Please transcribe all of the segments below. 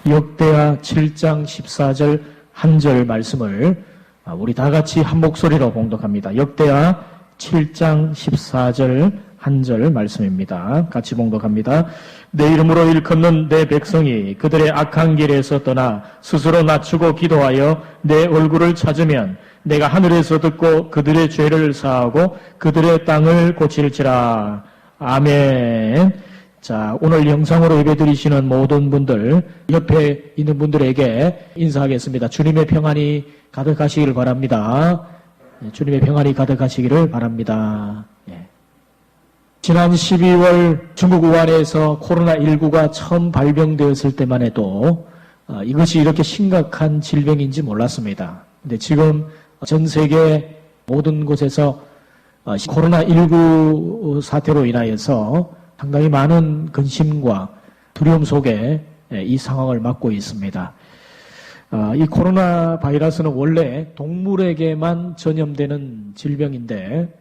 역대하 7장 14절 한 절 말씀을 우리 다 같이 한 목소리로 봉독합니다. 역대하 7장 14절 한 절 말씀입니다. 같이 봉독합니다. 내 이름으로 일컫는 내 백성이 그들의 악한 길에서 떠나 스스로 낮추고 기도하여 내 얼굴을 찾으면 내가 하늘에서 듣고 그들의 죄를 사하고 그들의 땅을 고칠지라. 아멘. 자, 오늘 영상으로 예배드리시는 모든 분들, 옆에 있는 분들에게 인사하겠습니다. 주님의 평안이 가득하시기를 바랍니다. 주님의 평안이 가득하시기를 바랍니다. 지난 12월 중국 우한에서 코로나19가 처음 발병되었을 때만 해도 이것이 이렇게 심각한 질병인지 몰랐습니다. 근데 지금 전 세계 모든 곳에서 코로나19 사태로 인하여서 상당히 많은 근심과 두려움 속에 이 상황을 맞고 있습니다. 이 코로나 바이러스는 원래 동물에게만 전염되는 질병인데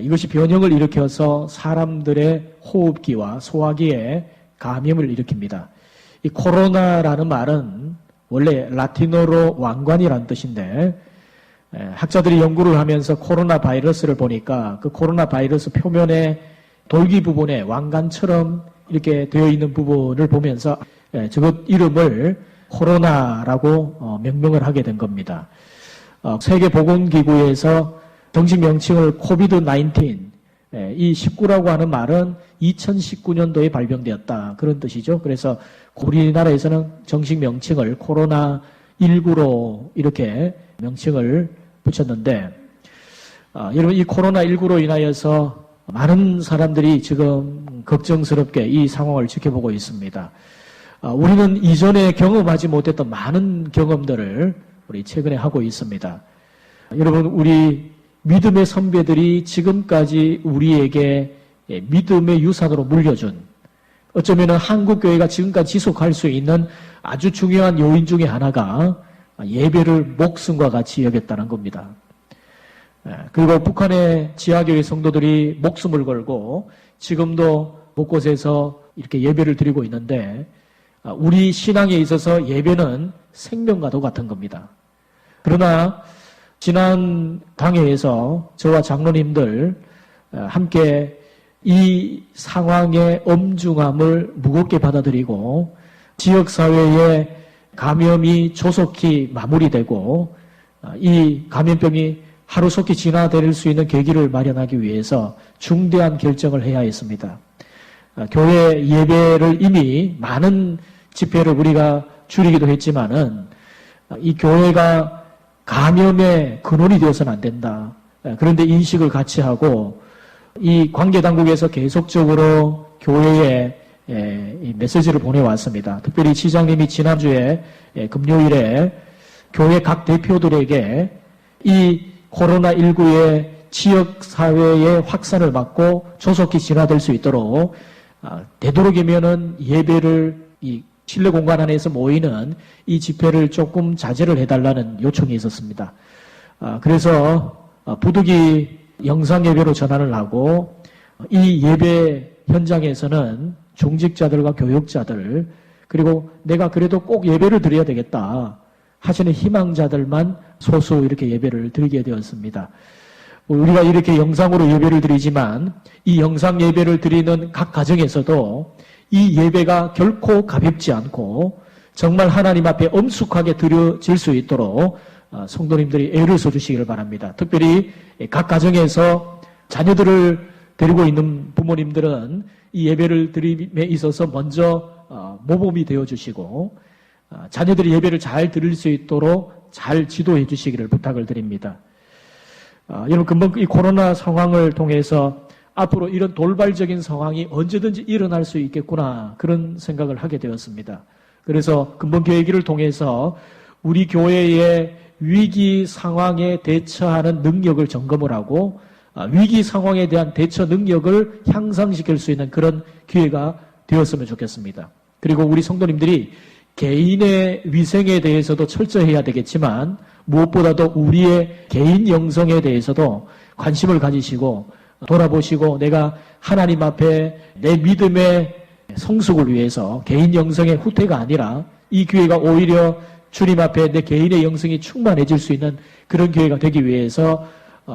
이것이 변형을 일으켜서 사람들의 호흡기와 소화기에 감염을 일으킵니다. 이 코로나라는 말은 원래 라틴어로 왕관이라는 뜻인데 학자들이 연구를 하면서 코로나 바이러스를 보니까 그 코로나 바이러스 표면에 돌기 부분에 왕관처럼 이렇게 되어 있는 부분을 보면서 저것 이름을 코로나라고 명명을 하게 된 겁니다. 세계보건기구에서 정식 명칭을 코비드-19, 이 19라고 하는 말은 2019년도에 발병되었다. 그런 뜻이죠. 그래서 우리나라에서는 정식 명칭을 코로나19로 이렇게 명칭을 붙였는데, 여러분 이 코로나19로 인하여서 많은 사람들이 지금 걱정스럽게 이 상황을 지켜보고 있습니다. 우리는 이전에 경험하지 못했던 많은 경험들을 우리 최근에 하고 있습니다. 여러분 우리 믿음의 선배들이 지금까지 우리에게 믿음의 유산으로 물려준 어쩌면 한국교회가 지금까지 지속할 수 있는 아주 중요한 요인 중에 하나가 예배를 목숨과 같이 여겼다는 겁니다. 그리고 북한의 지하교회 성도들이 목숨을 걸고 지금도 곳곳에서 이렇게 예배를 드리고 있는데 우리 신앙에 있어서 예배는 생명과도 같은 겁니다. 그러나 지난 당회에서 저와 장로님들 함께 이 상황의 엄중함을 무겁게 받아들이고 지역사회의 감염이 조속히 마무리되고 이 감염병이 하루속히 진화될 수 있는 계기를 마련하기 위해서 중대한 결정을 해야 했습니다. 교회 예배를 이미 많은 집회를 우리가 줄이기도 했지만은 이 교회가 감염의 근원이 되어서는 안 된다. 그런데 인식을 같이 하고 이 관계당국에서 계속적으로 교회에 메시지를 보내왔습니다. 특별히 시장님이 지난주에 금요일에 교회 각 대표들에게 이 코로나19의 지역사회의 확산을 막고 조속히 진화될 수 있도록 되도록이면은 예배를 이 실내 공간 안에서 모이는 이 집회를 조금 자제를 해달라는 요청이 있었습니다. 그래서 부득이 영상 예배로 전환을 하고 이 예배 현장에서는 중직자들과 교육자들 그리고 내가 그래도 꼭 예배를 드려야 되겠다 하시는 희망자들만 소수 이렇게 예배를 드리게 되었습니다. 우리가 이렇게 영상으로 예배를 드리지만 이 영상 예배를 드리는 각 가정에서도 이 예배가 결코 가볍지 않고 정말 하나님 앞에 엄숙하게 드려질 수 있도록 성도님들이 애를 써주시기를 바랍니다. 특별히 각 가정에서 자녀들을 데리고 있는 부모님들은 이 예배를 드림에 있어서 먼저 모범이 되어주시고 자녀들이 예배를 잘 드릴 수 있도록 잘 지도해 주시기를 부탁을 드립니다. 여러분 금방 이 코로나 상황을 통해서 앞으로 이런 돌발적인 상황이 언제든지 일어날 수 있겠구나 그런 생각을 하게 되었습니다. 그래서 근본교회기를 통해서 우리 교회의 위기 상황에 대처하는 능력을 점검을 하고 위기 상황에 대한 대처 능력을 향상시킬 수 있는 그런 기회가 되었으면 좋겠습니다. 그리고 우리 성도님들이 개인의 위생에 대해서도 철저해야 되겠지만 무엇보다도 우리의 개인 영성에 대해서도 관심을 가지시고 돌아보시고 내가 하나님 앞에 내 믿음의 성숙을 위해서 개인 영성의 후퇴가 아니라 이 교회가 오히려 주님 앞에 내 개인의 영성이 충만해질 수 있는 그런 교회가 되기 위해서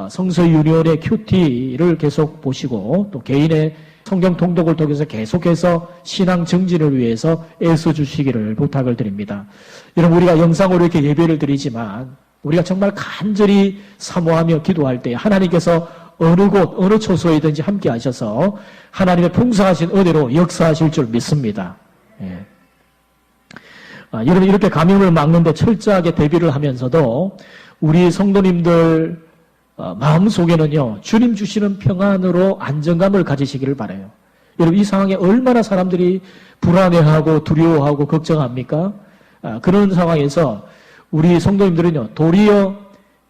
성서윤회원의 큐티를 계속 보시고 또 개인의 성경 통독을 통해서 계속해서 신앙 증진을 위해서 애써주시기를 부탁을 드립니다. 여러분, 우리가 영상으로 이렇게 예배를 드리지만 우리가 정말 간절히 사모하며 기도할 때 하나님께서 어느 곳, 어느 초소에든지 함께 하셔서 하나님의 풍성하신 은혜로 역사하실 줄 믿습니다. 예. 여러분, 이렇게 감염을 막는데 철저하게 대비를 하면서도 우리 성도님들 마음속에는요, 주님 주시는 평안으로 안정감을 가지시기를 바라요. 여러분, 이 상황에 얼마나 사람들이 불안해하고 두려워하고 걱정합니까? 그런 상황에서 우리 성도님들은요, 도리어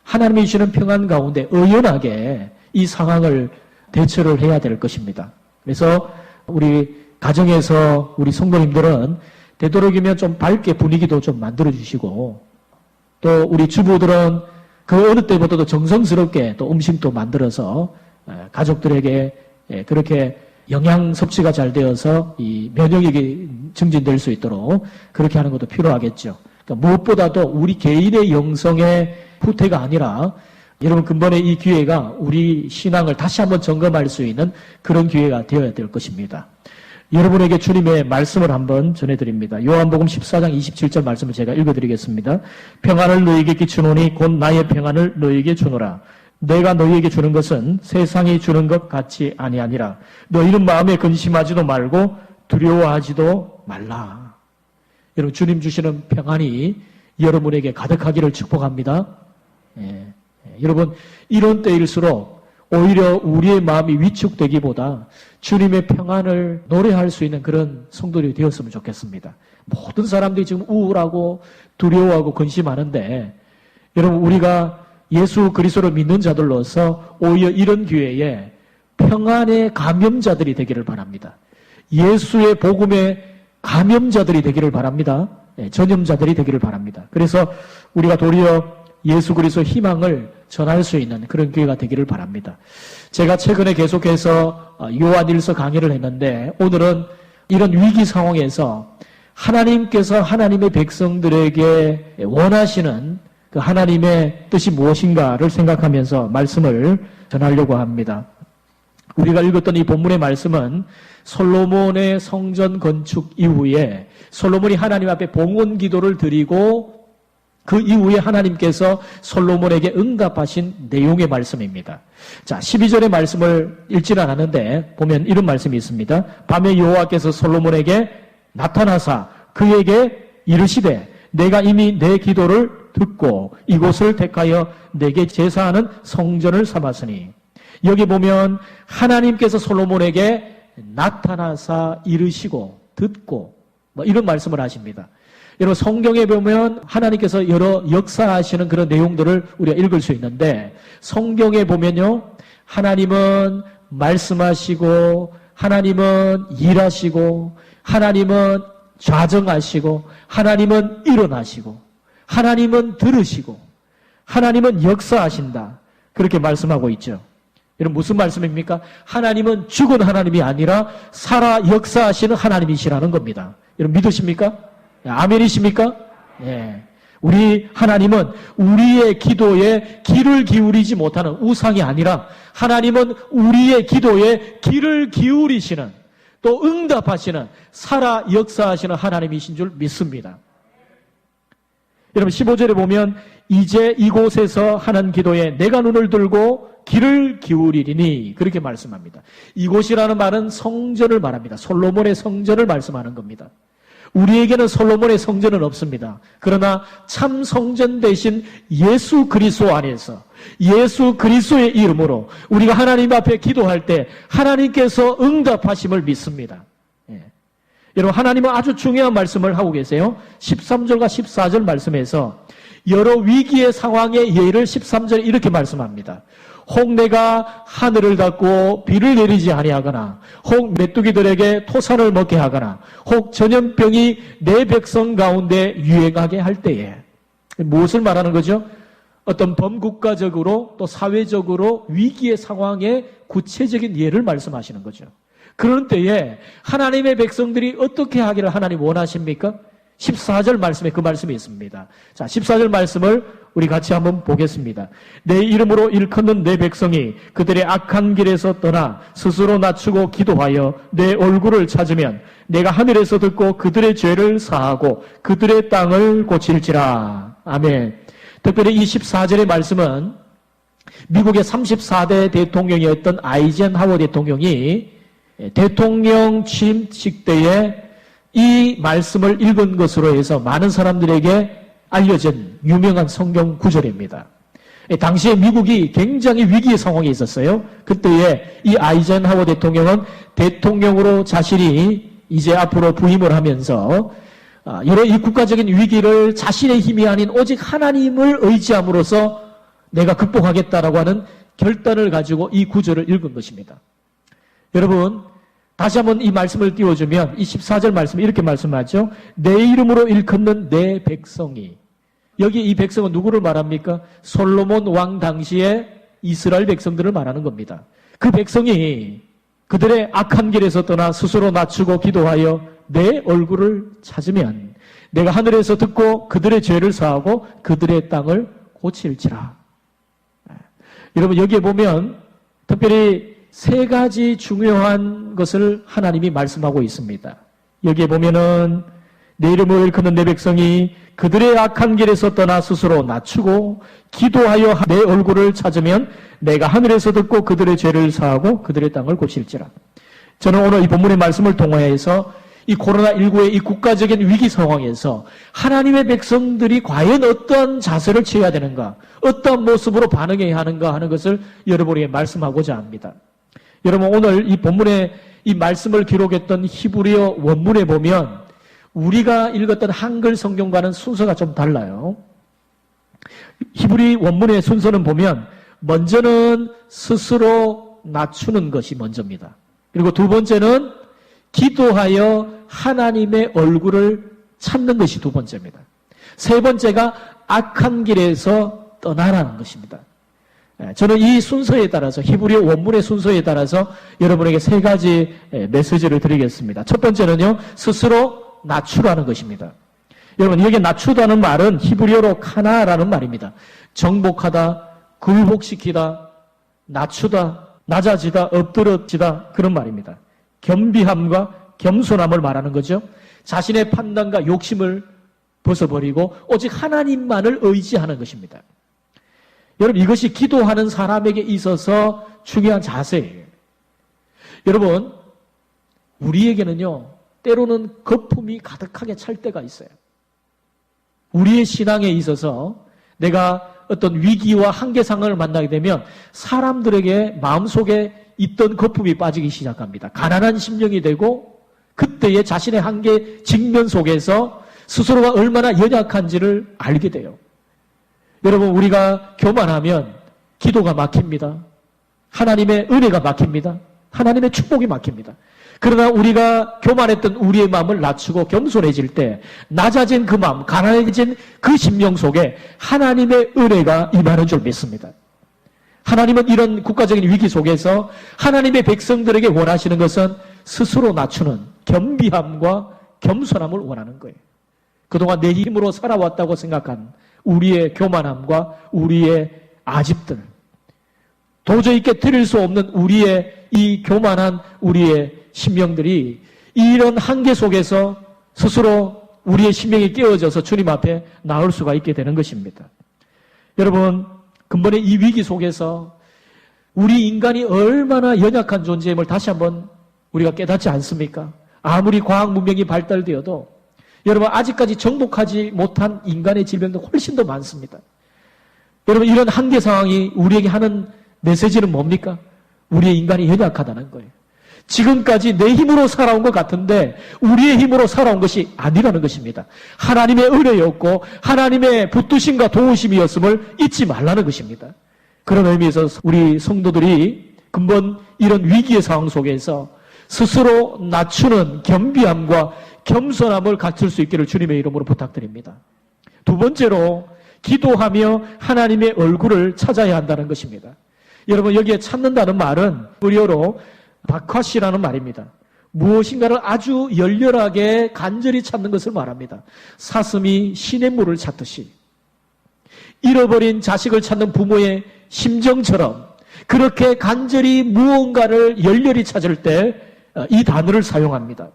하나님이 주시는 평안 가운데 의연하게 이 상황을 대처를 해야 될 것입니다. 그래서 우리 가정에서 우리 성도님들은 되도록이면 좀 밝게 분위기도 좀 만들어주시고 또 우리 주부들은 그 어느 때보다도 정성스럽게 또 음식도 만들어서 가족들에게 그렇게 영양 섭취가 잘 되어서 이 면역력이 증진될 수 있도록 그렇게 하는 것도 필요하겠죠. 그러니까 무엇보다도 우리 개인의 영성의 후퇴가 아니라 여러분 근본에 이 기회가 우리 신앙을 다시 한번 점검할 수 있는 그런 기회가 되어야 될 것입니다. 여러분에게 주님의 말씀을 한번 전해드립니다. 요한복음 14장 27절 말씀을 제가 읽어드리겠습니다. 평안을 너희에게 끼치노니 곧 나의 평안을 너희에게 주노라. 내가 너희에게 주는 것은 세상이 주는 것 같이 아니하니라. 너희는 마음에 근심하지도 말고 두려워하지도 말라. 여러분, 주님 주시는 평안이 여러분에게 가득하기를 축복합니다. 여러분, 이런 때일수록 오히려 우리의 마음이 위축되기보다 주님의 평안을 노래할 수 있는 그런 성도들이 되었으면 좋겠습니다. 모든 사람들이 지금 우울하고 두려워하고 근심하는데 여러분, 우리가 예수 그리스도를 믿는 자들로서 오히려 이런 기회에 평안의 감염자들이 되기를 바랍니다. 예수의 복음의 감염자들이 되기를 바랍니다. 전염자들이 되기를 바랍니다. 그래서 우리가 도리어 예수 그리스도 희망을 전할 수 있는 그런 기회가 되기를 바랍니다. 제가 최근에 계속해서 요한일서 강의를 했는데 오늘은 이런 위기 상황에서 하나님께서 하나님의 백성들에게 원하시는 그 하나님의 뜻이 무엇인가를 생각하면서 말씀을 전하려고 합니다. 우리가 읽었던 이 본문의 말씀은 솔로몬의 성전 건축 이후에 솔로몬이 하나님 앞에 봉헌 기도를 드리고 그 이후에 하나님께서 솔로몬에게 응답하신 내용의 말씀입니다. 자, 12절의 말씀을 읽지는 않았는데 보면 이런 말씀이 있습니다. 밤에 여호와께서 솔로몬에게 나타나사 그에게 이르시되 내가 이미 내 기도를 듣고 이곳을 택하여 내게 제사하는 성전을 삼았으니. 여기 보면 하나님께서 솔로몬에게 나타나사 이르시고 듣고 이런 말씀을 하십니다. 여러분, 성경에 보면 하나님께서 여러 역사하시는 그런 내용들을 우리가 읽을 수 있는데 성경에 보면요, 하나님은 말씀하시고 하나님은 일하시고 하나님은 좌정하시고 하나님은 일어나시고 하나님은 들으시고 하나님은 역사하신다. 그렇게 말씀하고 있죠. 여러분, 무슨 말씀입니까? 하나님은 죽은 하나님이 아니라 살아 역사하시는 하나님이시라는 겁니다. 여러분, 믿으십니까? 아멘이십니까? 예. 우리 하나님은 우리의 기도에 귀를 기울이지 못하는 우상이 아니라 하나님은 우리의 기도에 귀를 기울이시는 또 응답하시는 살아 역사하시는 하나님이신 줄 믿습니다. 여러분, 15절에 보면 이제 이곳에서 하는 기도에 내가 눈을 들고 귀를 기울이리니 그렇게 말씀합니다. 이곳이라는 말은 성전을 말합니다. 솔로몬의 성전을 말씀하는 겁니다. 우리에게는 솔로몬의 성전은 없습니다. 그러나 참 성전 대신 예수 그리스도 안에서 예수 그리스도의 이름으로 우리가 하나님 앞에 기도할 때 하나님께서 응답하심을 믿습니다. 여러분, 하나님은 아주 중요한 말씀을 하고 계세요. 13절과 14절 말씀에서 여러 위기의 상황의 예를 13절에 이렇게 말씀합니다. 혹 내가 하늘을 닫고 비를 내리지 아니하거나 혹 메뚜기들에게 토산을 먹게 하거나 혹 전염병이 내 백성 가운데 유행하게 할 때에. 무엇을 말하는 거죠? 어떤 범국가적으로 또 사회적으로 위기의 상황의 구체적인 예를 말씀하시는 거죠. 그런 때에 하나님의 백성들이 어떻게 하기를 하나님 원하십니까? 14절 말씀에 그 말씀이 있습니다. 자, 14절 말씀을 우리 같이 한번 보겠습니다. 내 이름으로 일컫는 내 백성이 그들의 악한 길에서 떠나 스스로 낮추고 기도하여 내 얼굴을 찾으면 내가 하늘에서 듣고 그들의 죄를 사하고 그들의 땅을 고칠지라. 아멘. 특별히 이 14절의 말씀은 미국의 34대 대통령이었던 아이젠하워 대통령이 대통령 취임식 때에 이 말씀을 읽은 것으로 해서 많은 사람들에게 알려진 유명한 성경 구절입니다. 당시에 미국이 굉장히 위기의 상황에 있었어요. 그때에 이 아이젠하워 대통령은 대통령으로 자신이 이제 앞으로 부임을 하면서 여러 이 국가적인 위기를 자신의 힘이 아닌 오직 하나님을 의지함으로써 내가 극복하겠다라고 하는 결단을 가지고 이 구절을 읽은 것입니다. 여러분, 다시 한번 이 말씀을 띄워주면 이 14절 말씀이 이렇게 말씀하죠. 내 이름으로 일컫는 내 백성이. 여기 이 백성은 누구를 말합니까? 솔로몬 왕 당시에 이스라엘 백성들을 말하는 겁니다. 그 백성이 그들의 악한 길에서 떠나 스스로 낮추고 기도하여 내 얼굴을 찾으면 내가 하늘에서 듣고 그들의 죄를 사하고 그들의 땅을 고칠지라. 여러분, 여기에 보면 특별히 세 가지 중요한 것을 하나님이 말씀하고 있습니다. 여기에 보면은 내 이름을 일컫는 내 백성이 그들의 악한 길에서 떠나 스스로 낮추고 기도하여 내 얼굴을 찾으면 내가 하늘에서 듣고 그들의 죄를 사하고 그들의 땅을 고칠지라. 저는 오늘 이 본문의 말씀을 통하여서 이 코로나19의 이 국가적인 위기 상황에서 하나님의 백성들이 과연 어떤 자세를 취해야 되는가, 어떤 모습으로 반응해야 하는가 하는 것을 여러분에게 말씀하고자 합니다. 여러분, 오늘 이 본문에 이 말씀을 기록했던 히브리어 원문에 보면 우리가 읽었던 한글 성경과는 순서가 좀 달라요. 히브리 원문의 순서는 보면 먼저는 스스로 낮추는 것이 먼저입니다. 그리고 두 번째는 기도하여 하나님의 얼굴을 찾는 것이 두 번째입니다. 세 번째가 악한 길에서 떠나라는 것입니다. 저는 이 순서에 따라서 히브리어 원문의 순서에 따라서 여러분에게 세 가지 메시지를 드리겠습니다. 첫 번째는요, 스스로 낮추라는 것입니다. 여러분, 여기 낮추다는 말은 히브리어로 카나라는 말입니다. 정복하다, 굴복시키다, 낮추다, 낮아지다, 엎드러지다, 그런 말입니다. 겸비함과 겸손함을 말하는 거죠. 자신의 판단과 욕심을 벗어버리고 오직 하나님만을 의지하는 것입니다. 여러분, 이것이 기도하는 사람에게 있어서 중요한 자세예요. 여러분, 우리에게는요, 때로는 거품이 가득하게 찰 때가 있어요. 우리의 신앙에 있어서 내가 어떤 위기와 한계상을 만나게 되면 사람들에게 마음속에 있던 거품이 빠지기 시작합니다. 가난한 심령이 되고 그때의 자신의 한계 직면 속에서 스스로가 얼마나 연약한지를 알게 돼요. 여러분, 우리가 교만하면 기도가 막힙니다. 하나님의 은혜가 막힙니다. 하나님의 축복이 막힙니다. 그러나 우리가 교만했던 우리의 마음을 낮추고 겸손해질 때 낮아진 그 마음, 가난해진 그 심령 속에 하나님의 은혜가 임하는 줄 믿습니다. 하나님은 이런 국가적인 위기 속에서 하나님의 백성들에게 원하시는 것은 스스로 낮추는 겸비함과 겸손함을 원하는 거예요. 그동안 내 힘으로 살아왔다고 생각한 우리의 교만함과 우리의 아집들, 도저히 깨트릴 수 없는 우리의 이 교만한 우리의 심령들이 이런 한계 속에서 스스로 우리의 심령이 깨어져서 주님 앞에 나올 수가 있게 되는 것입니다. 여러분, 근본의 이 위기 속에서 우리 인간이 얼마나 연약한 존재임을 다시 한번 우리가 깨닫지 않습니까? 아무리 과학 문명이 발달되어도 여러분, 아직까지 정복하지 못한 인간의 질병도 훨씬 더 많습니다. 여러분, 이런 한계 상황이 우리에게 하는 메시지는 뭡니까? 우리의 인간이 연약하다는 거예요. 지금까지 내 힘으로 살아온 것 같은데 우리의 힘으로 살아온 것이 아니라는 것입니다. 하나님의 은혜였고 하나님의 붙드심과 도우심이었음을 잊지 말라는 것입니다. 그런 의미에서 우리 성도들이 근본 이런 위기의 상황 속에서 스스로 낮추는 겸비함과 겸손함을 갖출 수 있기를 주님의 이름으로 부탁드립니다. 두 번째로 기도하며 하나님의 얼굴을 찾아야 한다는 것입니다. 여러분, 여기에 찾는다는 말은 히브리어로 바카시라는 말입니다. 무엇인가를 아주 열렬하게 간절히 찾는 것을 말합니다. 사슴이 시냇물을 찾듯이 잃어버린 자식을 찾는 부모의 심정처럼 그렇게 간절히 무언가를 열렬히 찾을 때 이 단어를 사용합니다.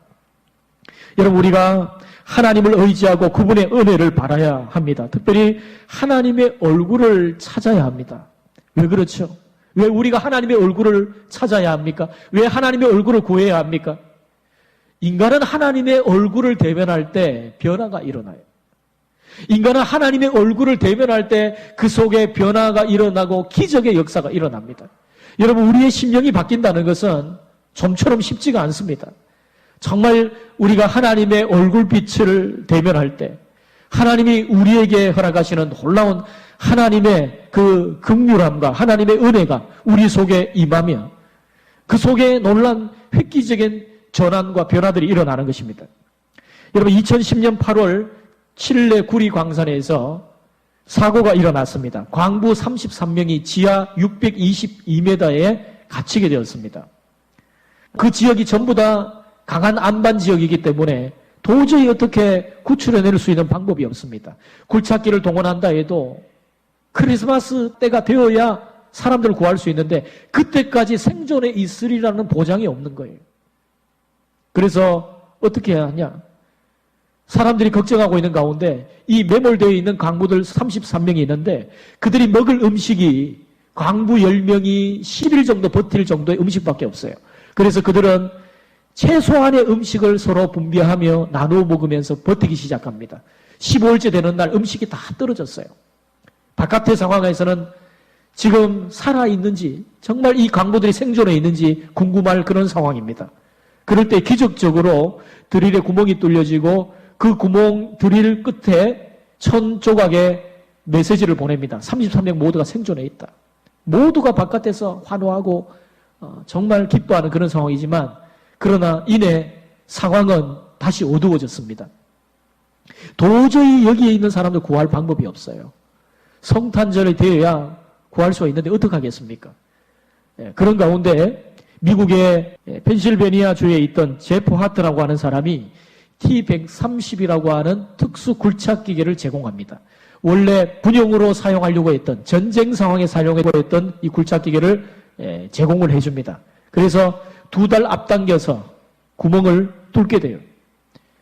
여러분, 우리가 하나님을 의지하고 그분의 은혜를 바라야 합니다. 특별히 하나님의 얼굴을 찾아야 합니다. 왜 그렇죠? 왜 우리가 하나님의 얼굴을 찾아야 합니까? 왜 하나님의 얼굴을 구해야 합니까? 인간은 하나님의 얼굴을 대면할 때 변화가 일어나요. 인간은 하나님의 얼굴을 대면할 때 그 속에 변화가 일어나고 기적의 역사가 일어납니다. 여러분, 우리의 심령이 바뀐다는 것은 좀처럼 쉽지가 않습니다. 정말 우리가 하나님의 얼굴빛을 대면할 때 하나님이 우리에게 허락하시는 놀라운 하나님의 그 긍휼함과 하나님의 은혜가 우리 속에 임하며 그 속에 놀란 획기적인 전환과 변화들이 일어나는 것입니다. 여러분, 2010년 8월 칠레 구리 광산에서 사고가 일어났습니다. 광부 33명이 지하 622m에 갇히게 되었습니다. 그 지역이 전부 다 강한 안반 지역이기 때문에 도저히 어떻게 구출해낼 수 있는 방법이 없습니다. 굴착기를 동원한다 해도 크리스마스 때가 되어야 사람들을 구할 수 있는데 그때까지 생존에 있으리라는 보장이 없는 거예요. 그래서 어떻게 해야 하냐? 사람들이 걱정하고 있는 가운데 이 매몰되어 있는 광부들 33명이 있는데 그들이 먹을 음식이 광부 10명이 10일 정도 버틸 정도의 음식밖에 없어요. 그래서 그들은 최소한의 음식을 서로 분배하며 나누어 먹으면서 버티기 시작합니다. 15일째 되는 날 음식이 다 떨어졌어요. 바깥의 상황에서는 지금 살아있는지 정말 이 광부들이 생존해 있는지 궁금할 그런 상황입니다. 그럴 때 기적적으로 드릴에 구멍이 뚫려지고 그 구멍 드릴 끝에 1000 조각의 메시지를 보냅니다. 33명 모두가 생존해 있다. 모두가 바깥에서 환호하고 정말 기뻐하는 그런 상황이지만 그러나 이내 상황은 다시 어두워졌습니다. 도저히 여기에 있는 사람들 구할 방법이 없어요. 성탄절이 되어야 구할 수가 있는데 어떡하겠습니까? 그런 가운데 미국의 펜실베니아 주에 있던 제프 하트라고 하는 사람이 T-130이라고 하는 특수 굴착 기계를 제공합니다. 원래 군용으로 사용하려고 했던 전쟁 상황에 사용하려고 했던 이 굴착 기계를 제공을 해줍니다. 그래서 2달 앞당겨서 구멍을 뚫게 돼요.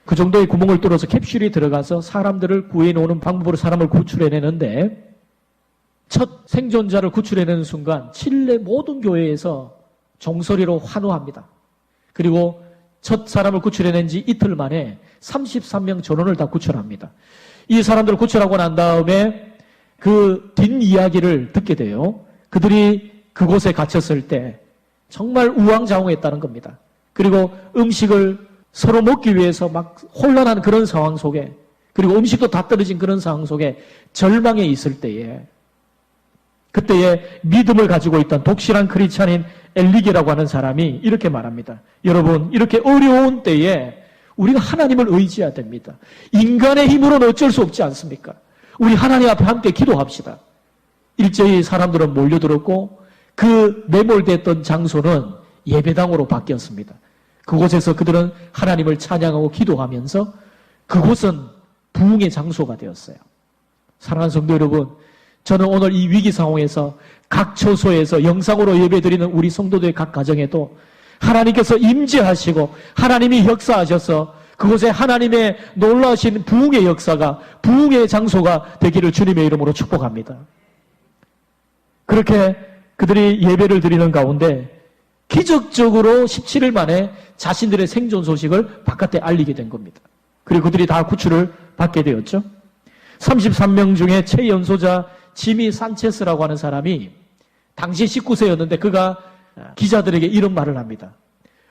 그 정도의 구멍을 뚫어서 캡슐이 들어가서 사람들을 구해놓는 방법으로 사람을 구출해내는데 첫 생존자를 구출해내는 순간 칠레 모든 교회에서 종소리로 환호합니다. 그리고 첫 사람을 구출해낸 지 이틀 만에 33명 전원을 다 구출합니다. 이 사람들을 구출하고 난 다음에 그 뒷이야기를 듣게 돼요. 그들이 그곳에 갇혔을 때 정말 우왕좌왕했다는 겁니다. 그리고 음식을 서로 먹기 위해서 막 혼란한 그런 상황 속에 그리고 음식도 다 떨어진 그런 상황 속에 절망에 있을 때에 그때에 믿음을 가지고 있던 독실한 크리스찬인 엘리게라고 하는 사람이 이렇게 말합니다. 여러분, 이렇게 어려운 때에 우리가 하나님을 의지해야 됩니다. 인간의 힘으로는 어쩔 수 없지 않습니까? 우리 하나님 앞에 함께 기도합시다. 일제히 사람들은 몰려들었고 그 매몰됐던 장소는 예배당으로 바뀌었습니다. 그곳에서 그들은 하나님을 찬양하고 기도하면서 그곳은 부흥의 장소가 되었어요. 사랑하는 성도 여러분, 저는 오늘 이 위기 상황에서 각 처소에서 영상으로 예배드리는 우리 성도들의 각 가정에도 하나님께서 임재하시고 하나님이 역사하셔서 그곳에 하나님의 놀라우신 부흥의 역사가 부흥의 장소가 되기를 주님의 이름으로 축복합니다. 그렇게 그들이 예배를 드리는 가운데 기적적으로 17일 만에 자신들의 생존 소식을 바깥에 알리게 된 겁니다. 그리고 그들이 다 구출을 받게 되었죠. 33명 중에 최연소자 지미 산체스라고 하는 사람이 당시 19세였는데 그가 기자들에게 이런 말을 합니다.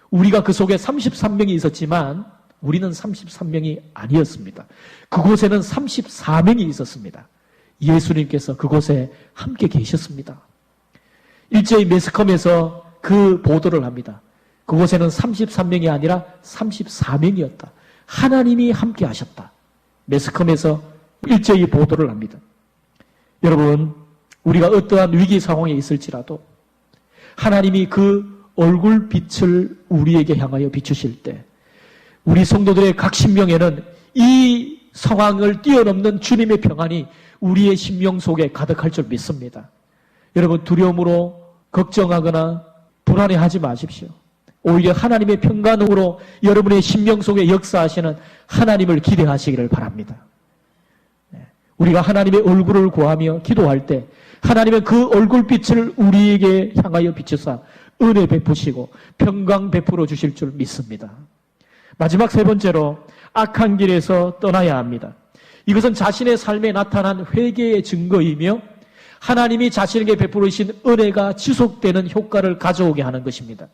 우리가 그 속에 33명이 있었지만 우리는 33명이 아니었습니다. 그곳에는 34명이 있었습니다. 예수님께서 그곳에 함께 계셨습니다. 일제히 매스컴에서 그 보도를 합니다. 그곳에는 33명이 아니라 34명이었다. 하나님이 함께 하셨다. 매스컴에서 일제히 보도를 합니다. 여러분, 우리가 어떠한 위기 상황에 있을지라도 하나님이 그 얼굴빛을 우리에게 향하여 비추실 때 우리 성도들의 각 심령에는 이 상황을 뛰어넘는 주님의 평안이 우리의 심령 속에 가득할 줄 믿습니다. 여러분 두려움으로 걱정하거나 불안해하지 마십시오. 오히려 하나님의 평강으로 여러분의 심령 속에 역사하시는 하나님을 기대하시기를 바랍니다. 우리가 하나님의 얼굴을 구하며 기도할 때 하나님은 그 얼굴빛을 우리에게 향하여 비추사 은혜 베푸시고 평강 베풀어 주실 줄 믿습니다. 마지막 세 번째로 악한 길에서 떠나야 합니다. 이것은 자신의 삶에 나타난 회개의 증거이며 하나님이 자신에게 베풀으신 은혜가 지속되는 효과를 가져오게 하는 것입니다.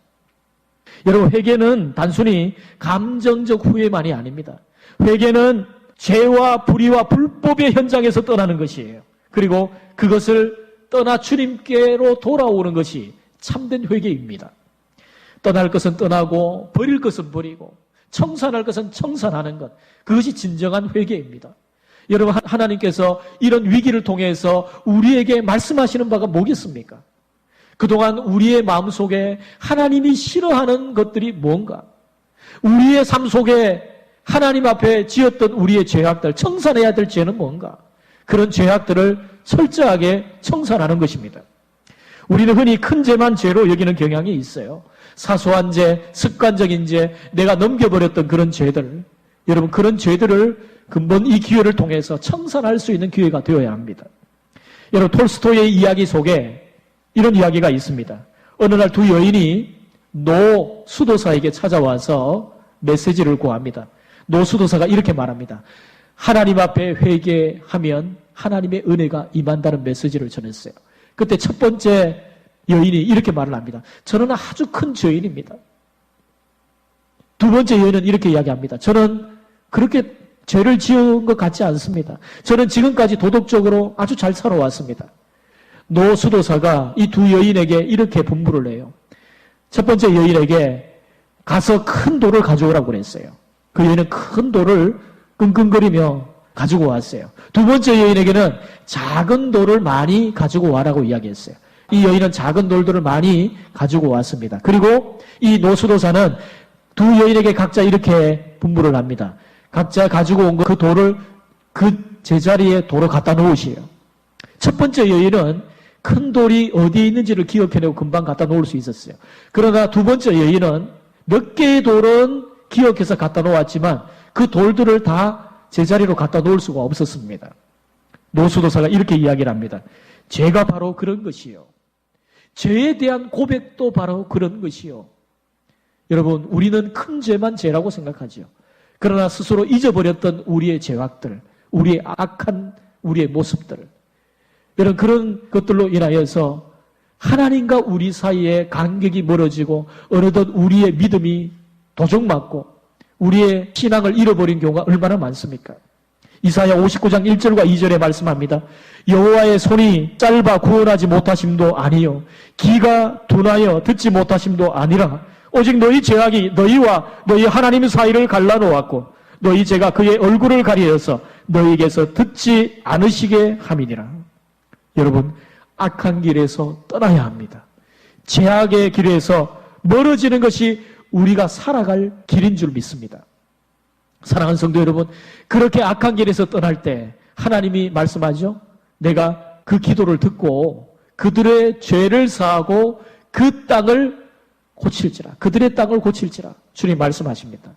여러분 회개는 단순히 감정적 후회만이 아닙니다. 회개는 죄와 불의와 불법의 현장에서 떠나는 것이에요. 그리고 그것을 떠나 주님께로 돌아오는 것이 참된 회개입니다. 떠날 것은 떠나고 버릴 것은 버리고 청산할 것은 청산하는 것, 그것이 진정한 회개입니다. 여러분 하나님께서 이런 위기를 통해서 우리에게 말씀하시는 바가 뭐겠습니까? 그동안 우리의 마음속에 하나님이 싫어하는 것들이 뭔가? 우리의 삶 속에 하나님 앞에 지었던 우리의 죄악들, 청산해야 될 죄는 뭔가? 그런 죄악들을 철저하게 청산하는 것입니다. 우리는 흔히 큰 죄만 죄로 여기는 경향이 있어요. 사소한 죄, 습관적인 죄, 내가 넘겨버렸던 그런 죄들, 여러분 그런 죄들을 근본 이 기회를 통해서 청산할 수 있는 기회가 되어야 합니다. 여러분 톨스토이의 이야기 속에 이런 이야기가 있습니다. 어느 날 두 여인이 노 수도사에게 찾아와서 메시지를 구합니다. 노 수도사가 이렇게 말합니다. 하나님 앞에 회개하면 하나님의 은혜가 임한다는 메시지를 전했어요. 그때 첫 번째 여인이 이렇게 말을 합니다. 저는 아주 큰 죄인입니다. 두 번째 여인은 이렇게 이야기합니다. 저는 그렇게 죄를 지은 것 같지 않습니다. 저는 지금까지 도덕적으로 아주 잘 살아왔습니다. 노 수도사가 이 두 여인에게 이렇게 분부를 해요. 첫 번째 여인에게 가서 큰 돌을 가져오라고 그랬어요. 그 여인은 큰 돌을 끙끙거리며 가지고 왔어요. 두 번째 여인에게는 작은 돌을 많이 가지고 와라고 이야기했어요. 이 여인은 작은 돌들을 많이 가지고 왔습니다. 그리고 이 노수도사는 두 여인에게 각자 이렇게 분부를 합니다. 각자 가지고 온 그 돌을 그 제자리에 돌을 갖다 놓으시에요. 첫 번째 여인은 큰 돌이 어디에 있는지를 기억해내고 금방 갖다 놓을 수 있었어요. 그러나 두 번째 여인은 몇 개의 돌은 기억해서 갖다 놓았지만 그 돌들을 다 제자리로 갖다 놓을 수가 없었습니다. 노수도사가 이렇게 이야기를 합니다. 죄가 바로 그런 것이요. 죄에 대한 고백도 바로 그런 것이요. 여러분, 우리는 큰 죄만 죄라고 생각하죠. 그러나 스스로 잊어버렸던 우리의 죄악들, 우리의 악한 우리의 모습들, 여러분 그런 것들로 인하여서 하나님과 우리 사이에 간격이 멀어지고 어느덧 우리의 믿음이 도적맞고 우리의 신앙을 잃어버린 경우가 얼마나 많습니까? 이사야 59장 1절과 2절에 말씀합니다. 여호와의 손이 짧아 구원하지 못하심도 아니요 귀가 둔하여 듣지 못하심도 아니라 오직 너희 죄악이 너희와 너희 하나님 사이를 갈라놓았고 너희 죄가 그의 얼굴을 가리어서 너희에게서 듣지 않으시게 함이니라. 여러분 악한 길에서 떠나야 합니다. 죄악의 길에서 멀어지는 것이 우리가 살아갈 길인 줄 믿습니다. 사랑하는 성도 여러분, 그렇게 악한 길에서 떠날 때 하나님이 말씀하죠. 내가 그 기도를 듣고 그들의 죄를 사하고 그 땅을 고칠지라. 그들의 땅을 고칠지라. 주님 말씀하십니다.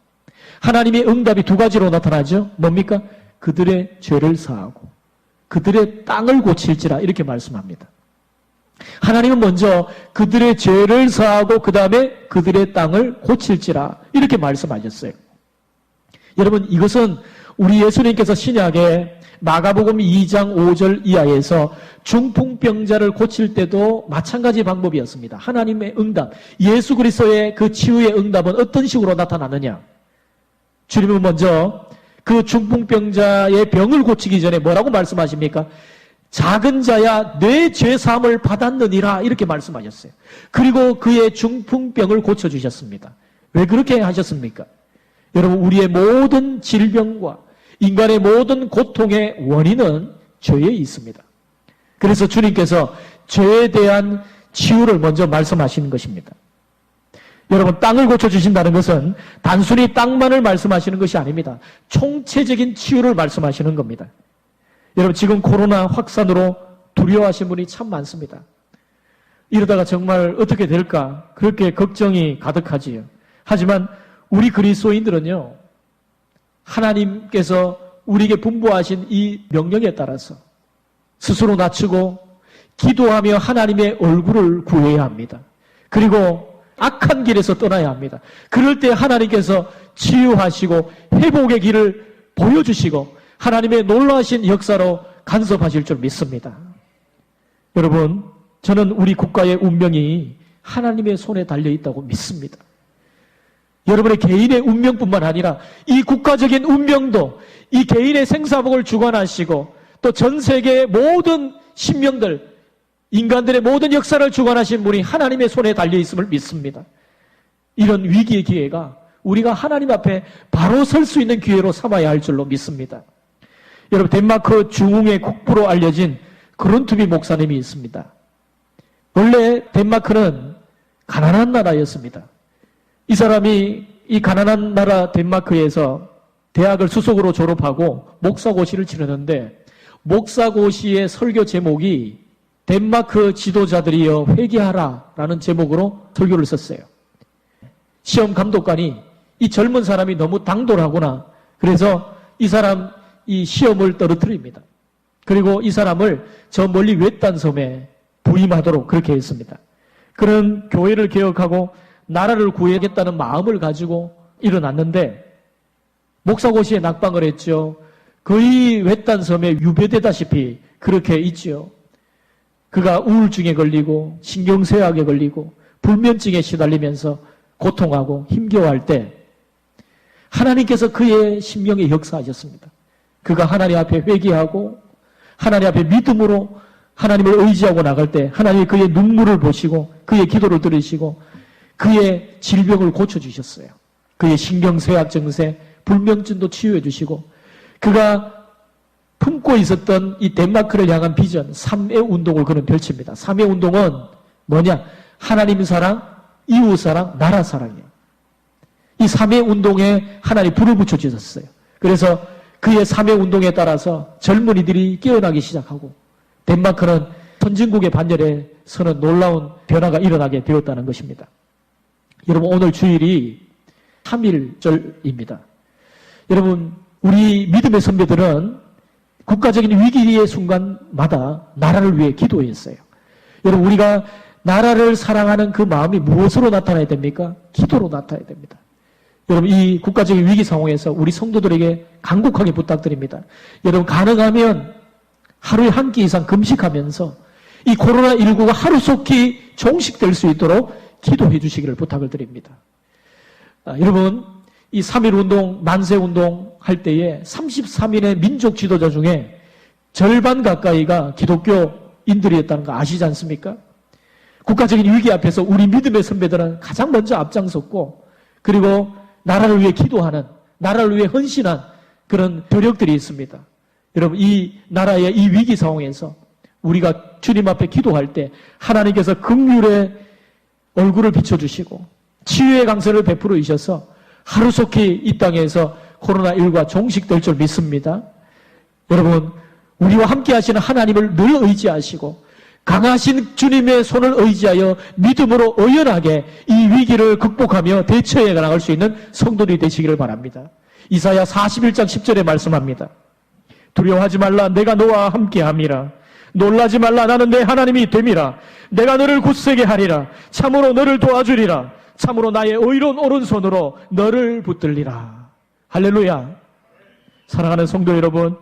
하나님의 응답이 두 가지로 나타나죠. 뭡니까? 그들의 죄를 사하고 그들의 땅을 고칠지라 이렇게 말씀합니다. 하나님은 먼저 그들의 죄를 사하고 그 다음에 그들의 땅을 고칠지라 이렇게 말씀하셨어요. 여러분 이것은 우리 예수님께서 신약에 마가복음 2장 5절 이하에서 중풍병자를 고칠 때도 마찬가지 방법이었습니다. 하나님의 응답, 예수 그리스도의 그 치유의 응답은 어떤 식으로 나타나느냐? 주님은 먼저 그 중풍병자의 병을 고치기 전에 뭐라고 말씀하십니까? 작은 자야 내 죄사함을 받았느니라 이렇게 말씀하셨어요. 그리고 그의 중풍병을 고쳐주셨습니다. 왜 그렇게 하셨습니까? 여러분 우리의 모든 질병과 인간의 모든 고통의 원인은 죄에 있습니다. 그래서 주님께서 죄에 대한 치유를 먼저 말씀하시는 것입니다. 여러분, 땅을 고쳐주신다는 것은 단순히 땅만을 말씀하시는 것이 아닙니다. 총체적인 치유를 말씀하시는 겁니다. 여러분, 지금 코로나 확산으로 두려워하시는 분이 참 많습니다. 이러다가 정말 어떻게 될까? 그렇게 걱정이 가득하지요. 하지만 우리 그리스도인들은요, 하나님께서 우리에게 분부하신 이 명령에 따라서 스스로 낮추고 기도하며 하나님의 얼굴을 구해야 합니다. 그리고 악한 길에서 떠나야 합니다. 그럴 때 하나님께서 치유하시고 회복의 길을 보여주시고 하나님의 놀라우신 역사로 간섭하실 줄 믿습니다. 여러분, 저는 우리 국가의 운명이 하나님의 손에 달려있다고 믿습니다. 여러분의 개인의 운명뿐만 아니라 이 국가적인 운명도 이 개인의 생사복을 주관하시고 또 전 세계의 모든 신명들, 인간들의 모든 역사를 주관하신 분이 하나님의 손에 달려있음을 믿습니다. 이런 위기의 기회가 우리가 하나님 앞에 바로 설 수 있는 기회로 삼아야 할 줄로 믿습니다. 여러분, 덴마크 중흥의 국부로 알려진 그룬투비 목사님이 있습니다. 원래 덴마크는 가난한 나라였습니다. 이 사람이 이 가난한 나라 덴마크에서 대학을 수석으로 졸업하고 목사고시를 치르는데 목사고시의 설교 제목이 덴마크 지도자들이여 회개하라라는 제목으로 설교를 썼어요. 시험 감독관이 이 젊은 사람이 너무 당돌하구나. 그래서 이 사람 이 시험을 떨어뜨립니다. 그리고 이 사람을 저 멀리 외딴 섬에 부임하도록 그렇게 했습니다. 그는 교회를 개혁하고 나라를 구해야겠다는 마음을 가지고 일어났는데 목사고시에 낙방을 했죠. 거의 외딴 섬에 유배되다시피 그렇게 있죠. 그가 우울증에 걸리고 신경쇠약에 걸리고 불면증에 시달리면서 고통하고 힘겨워할 때 하나님께서 그의 심령에 역사하셨습니다. 그가 하나님 앞에 회개하고 하나님 앞에 믿음으로 하나님을 의지하고 나갈 때 하나님이 그의 눈물을 보시고 그의 기도를 들으시고 그의 질병을 고쳐주셨어요. 그의 신경쇠약 증세, 불면증도 치유해 주시고 그가 품고 있었던 이 덴마크를 향한 비전 3의 운동을 그는 펼칩니다. 3의 운동은 뭐냐? 하나님 사랑, 이웃 사랑, 나라 사랑이에요. 이 3의 운동에 하나님 불을 붙여주셨어요. 그래서 그의 3의 운동에 따라서 젊은이들이 깨어나기 시작하고 덴마크는 선진국의 반열에 서는 놀라운 변화가 일어나게 되었다는 것입니다. 여러분, 오늘 주일이 3.1절입니다. 여러분, 우리 믿음의 선배들은 국가적인 위기의 순간마다 나라를 위해 기도했어요. 여러분, 우리가 나라를 사랑하는 그 마음이 무엇으로 나타나야 됩니까? 기도로 나타나야 됩니다. 여러분, 이 국가적인 위기 상황에서 우리 성도들에게 간곡하게 부탁드립니다. 여러분, 가능하면 하루에 한 끼 이상 금식하면서 이 코로나19가 하루속히 종식될 수 있도록 기도해 주시기를 부탁을 드립니다. 여러분, 이 3.1운동, 만세운동 할 때에 33인의 민족 지도자 중에 절반 가까이가 기독교인들이었다는 거 아시지 않습니까? 국가적인 위기 앞에서 우리 믿음의 선배들은 가장 먼저 앞장섰고 그리고 나라를 위해 기도하는, 나라를 위해 헌신한 그런 저력들이 있습니다. 여러분, 이 나라의 이 위기 상황에서 우리가 주님 앞에 기도할 때 하나님께서 긍휼의 얼굴을 비춰주시고 치유의 강선을 베풀어 주셔서 하루속히 이 땅에서 코로나19가 종식될 줄 믿습니다. 여러분, 우리와 함께 하시는 하나님을 늘 의지하시고 강하신 주님의 손을 의지하여 믿음으로 의연하게 이 위기를 극복하며 대처해 나갈 수 있는 성도들이 되시기를 바랍니다. 이사야 41장 10절에 말씀합니다. 두려워하지 말라, 내가 너와 함께함이라. 놀라지 말라, 나는 내 하나님이 됨이라. 내가 너를 굳세게 하리라. 참으로 너를 도와주리라. 참으로 나의 의로운 오른손으로 너를 붙들리라. 할렐루야. 사랑하는 성도 여러분,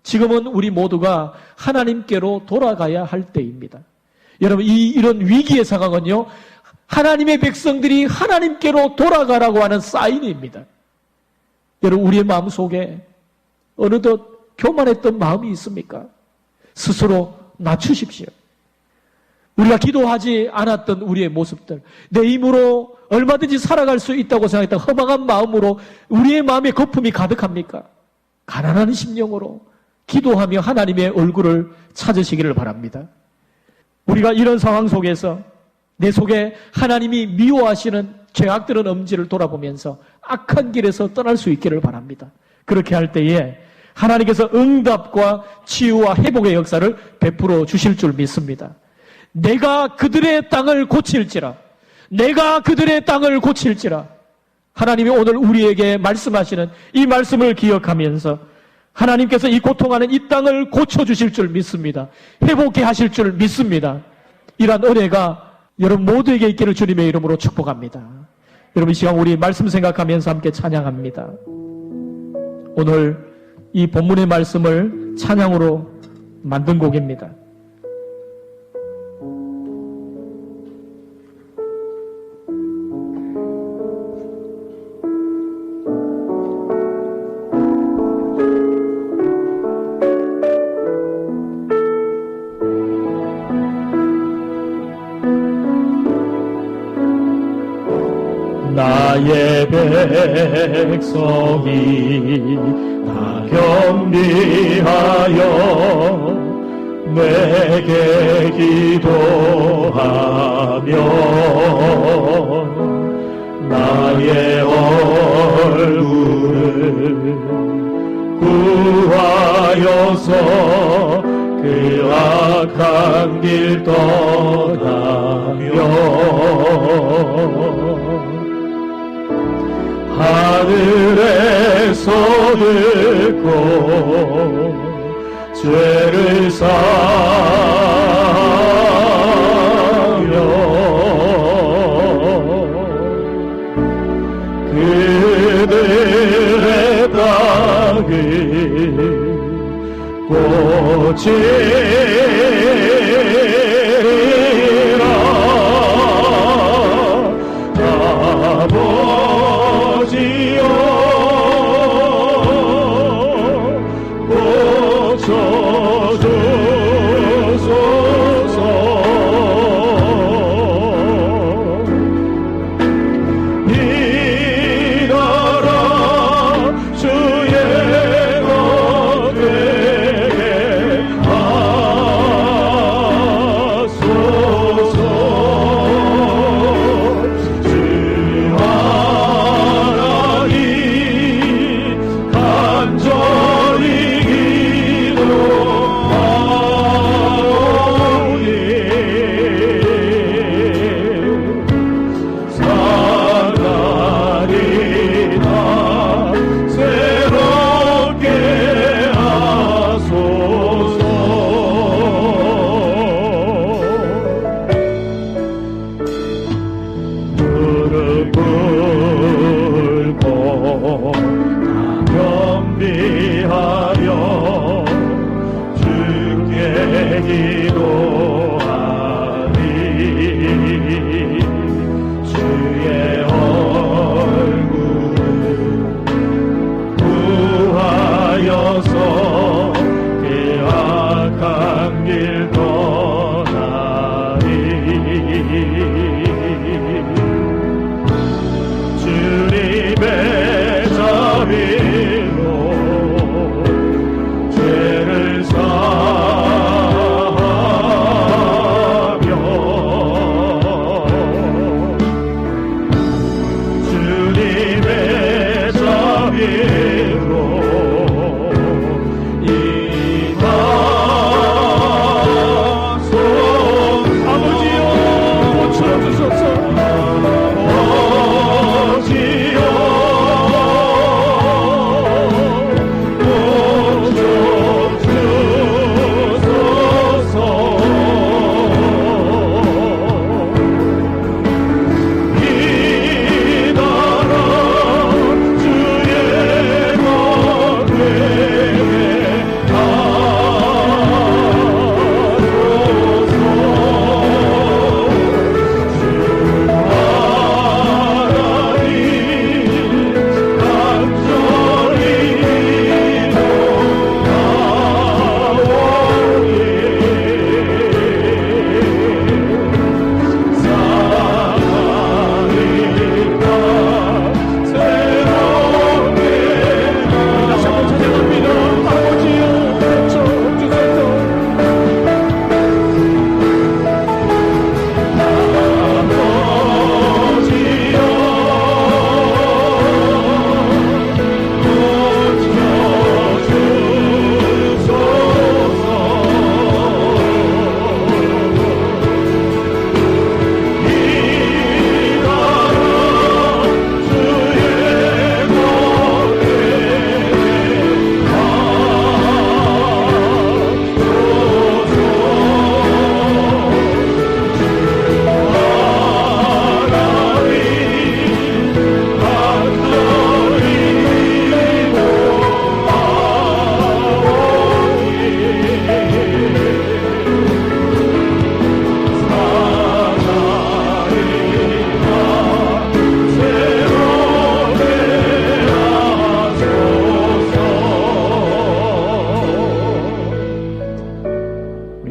지금은 우리 모두가 하나님께로 돌아가야 할 때입니다. 여러분, 이런 위기의 상황은요, 하나님의 백성들이 하나님께로 돌아가라고 하는 사인입니다. 여러분, 우리의 마음 속에 어느덧 교만했던 마음이 있습니까? 스스로 낮추십시오. 우리가 기도하지 않았던 우리의 모습들, 내 힘으로 얼마든지 살아갈 수 있다고 생각했던 허망한 마음으로 우리의 마음에 거품이 가득합니까? 가난한 심령으로 기도하며 하나님의 얼굴을 찾으시기를 바랍니다. 우리가 이런 상황 속에서 내 속에 하나님이 미워하시는 죄악들은 엄지를 돌아보면서 악한 길에서 떠날 수 있기를 바랍니다. 그렇게 할 때에 하나님께서 응답과 치유와 회복의 역사를 베풀어 주실 줄 믿습니다. 내가 그들의 땅을 고칠지라, 내가 그들의 땅을 고칠지라. 하나님이 오늘 우리에게 말씀하시는 이 말씀을 기억하면서 하나님께서 이 고통하는 이 땅을 고쳐주실 줄 믿습니다. 회복해 하실 줄 믿습니다. 이러한 은혜가 여러분 모두에게 있기를 주님의 이름으로 축복합니다. 여러분 이 시간 우리 말씀 생각하면서 함께 찬양합니다. 오늘 이 본문의 말씀을 찬양으로 만든 곡입니다. 나의 백성이 다 겸비하여 내게 기도하며 나의 얼굴을 구하여서 그 악한 길 떠나며 하늘에서 듣고 죄를 사하며 그들의 땅을 고치리라. 아버지여 고쳐주소서. 이 나라 주의 것 되게 하소서. 주 하나님 간절히 기도하오니 사랑하리다 새롭게 하소서. 무릎 꿇고 다 겸비하여 주께 기도하리. 주의 얼굴 구하여서 그 악한 길 떠나리. 주님의 자비로 죄를 사하며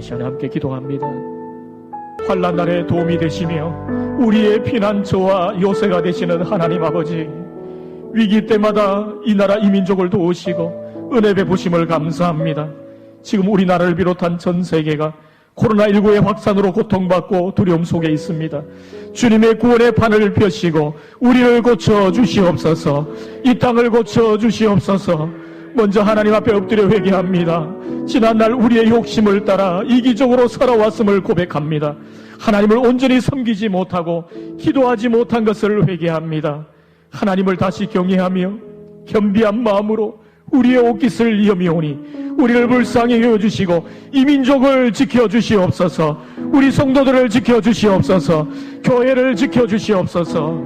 시간에 함께 기도합니다. 환난 날에 도움이 되시며 우리의 피난처와 요새가 되시는 하나님 아버지, 위기 때마다 이 나라 이 민족을 도우시고 은혜 베푸심을 감사합니다. 지금 우리나라를 비롯한 전 세계가 코로나19의 확산으로 고통받고 두려움 속에 있습니다. 주님의 구원의 판을 펴시고 우리를 고쳐 주시옵소서. 이 땅을 고쳐 주시옵소서. 먼저 하나님 앞에 엎드려 회개합니다. 지난날 우리의 욕심을 따라 이기적으로 살아왔음을 고백합니다. 하나님을 온전히 섬기지 못하고 기도하지 못한 것을 회개합니다. 하나님을 다시 경외하며 겸비한 마음으로 우리의 옷깃을 여미오니 우리를 불쌍히 여겨주시고 이 민족을 지켜주시옵소서. 우리 성도들을 지켜주시옵소서. 교회를 지켜주시옵소서.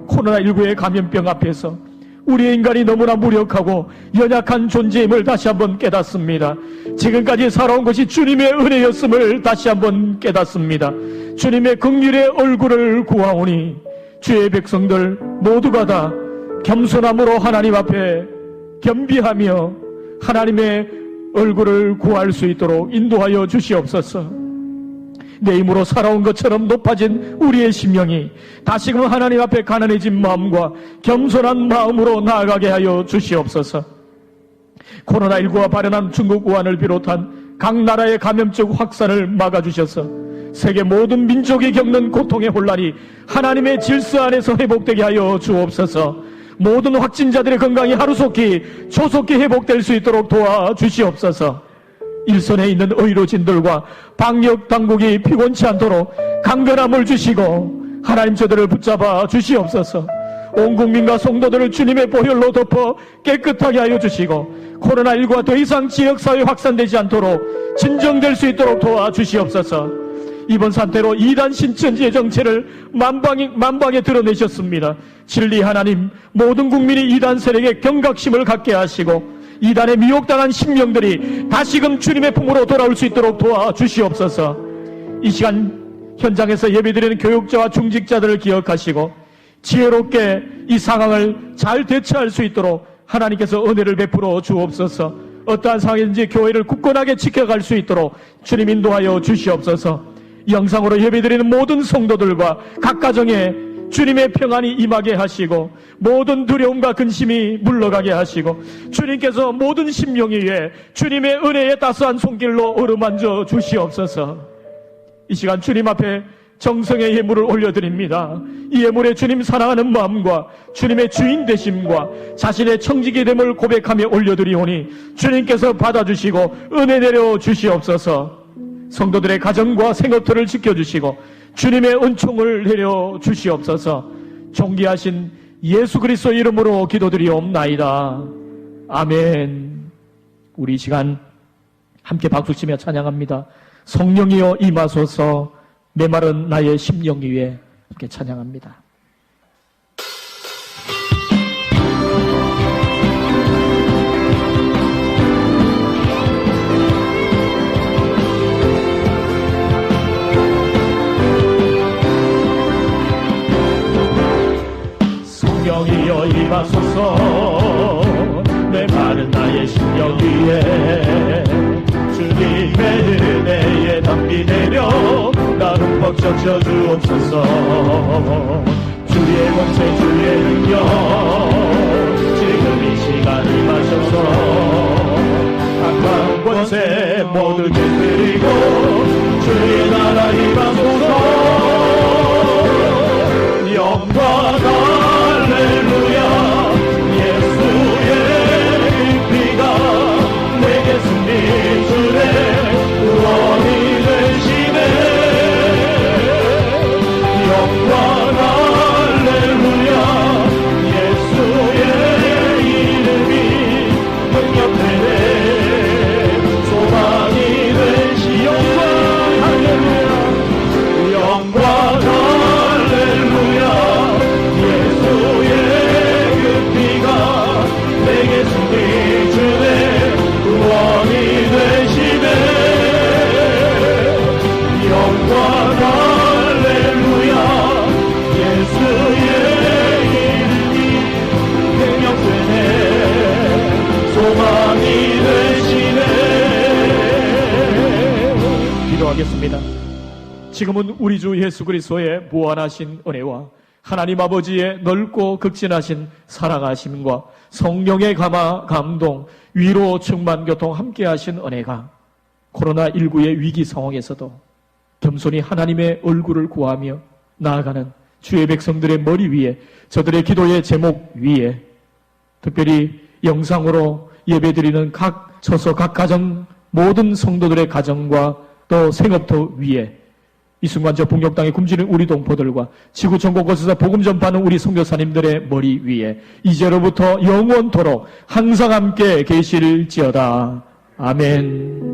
코로나19의 감염병 앞에서 우리의 인간이 너무나 무력하고 연약한 존재임을 다시 한번 깨닫습니다. 지금까지 살아온 것이 주님의 은혜였음을 다시 한번 깨닫습니다. 주님의 긍휼의 얼굴을 구하오니 주의 백성들 모두가 다 겸손함으로 하나님 앞에 겸비하며 하나님의 얼굴을 구할 수 있도록 인도하여 주시옵소서. 내 힘으로 살아온 것처럼 높아진 우리의 심령이 다시금 하나님 앞에 가난해진 마음과 겸손한 마음으로 나아가게 하여 주시옵소서. 코로나19가 발현한 중국 우한을 비롯한 각 나라의 감염적 확산을 막아주셔서 세계 모든 민족이 겪는 고통의 혼란이 하나님의 질서 안에서 회복되게 하여 주옵소서. 모든 확진자들의 건강이 하루속히 조속히 회복될 수 있도록 도와주시옵소서. 일선에 있는 의료진들과 방역 당국이 피곤치 않도록 강건함을 주시고 하나님 저들을 붙잡아 주시옵소서. 온 국민과 성도들을 주님의 보혈로 덮어 깨끗하게 하여 주시고 코로나19가 더 이상 지역사회에 확산되지 않도록 진정될 수 있도록 도와주시옵소서. 이번 사태로 이단 신천지의 정체를 만방에 드러내셨습니다. 진리 하나님, 모든 국민이 이단 세력의 경각심을 갖게 하시고 이단에 미혹당한 심령들이 다시금 주님의 품으로 돌아올 수 있도록 도와주시옵소서. 이 시간 현장에서 예배드리는 교육자와 중직자들을 기억하시고 지혜롭게 이 상황을 잘 대처할 수 있도록 하나님께서 은혜를 베풀어 주옵소서. 어떠한 상황인지 교회를 굳건하게 지켜갈 수 있도록 주님 인도하여 주시옵소서. 영상으로 예배드리는 모든 성도들과 각 가정에 주님의 평안이 임하게 하시고 모든 두려움과 근심이 물러가게 하시고 주님께서 모든 심령 위에 주님의 은혜의 따스한 손길로 어루만져 주시옵소서. 이 시간 주님 앞에 정성의 예물을 올려드립니다. 이 예물에 주님 사랑하는 마음과 주님의 주인 되심과 자신의 청지기 됨을 고백하며 올려드리오니 주님께서 받아주시고 은혜 내려 주시옵소서. 성도들의 가정과 생업터를 지켜주시고 주님의 은총을 내려 주시옵소서. 존귀하신 예수 그리스도 이름으로 기도드리옵나이다. 아멘. 우리 이 시간 함께 박수치며 찬양합니다. 성령이여 임하소서. 메마른 나의 심령 위에 함께 찬양합니다. 성령이여 임하소서. 메마른 나의 심령 위에 주님의 은혜에 담비 내려 나를 벅 적셔 주옵소서. 주의 권세 주의 능력 지금 이 시간 임하소서. 강한 권세 모두 깨뜨리고 주의 나라 임하소서. 영광 할렐루야. 예수의 피가 내게 승리 주네. 구원이 되시네. 영광 할렐루야. 예수의 이름이 능력되네. 소망이 되시. 영광 할렐루야. 기도하겠습니다. 지금은 우리 주 예수 그리스도의 무한하신 은혜와 하나님 아버지의 넓고 극진하신 사랑하심과 성령의 감동, 위로, 충만, 교통 함께 하신 은혜가 코로나19의 위기 상황에서도 겸손히 하나님의 얼굴을 구하며 나아가는 주의 백성들의 머리 위에, 저들의 기도의 제목 위에, 특별히 영상으로 예배드리는 각 처소, 각 가정, 모든 성도들의 가정과 또 생업터 위에, 이 순간 저 북녘 땅에 굶주린 우리 동포들과 지구 전국 곳에서 복음 전파하는 우리 선교사님들의 머리 위에 이제로부터 영원토록 항상 함께 계실지어다. 아멘.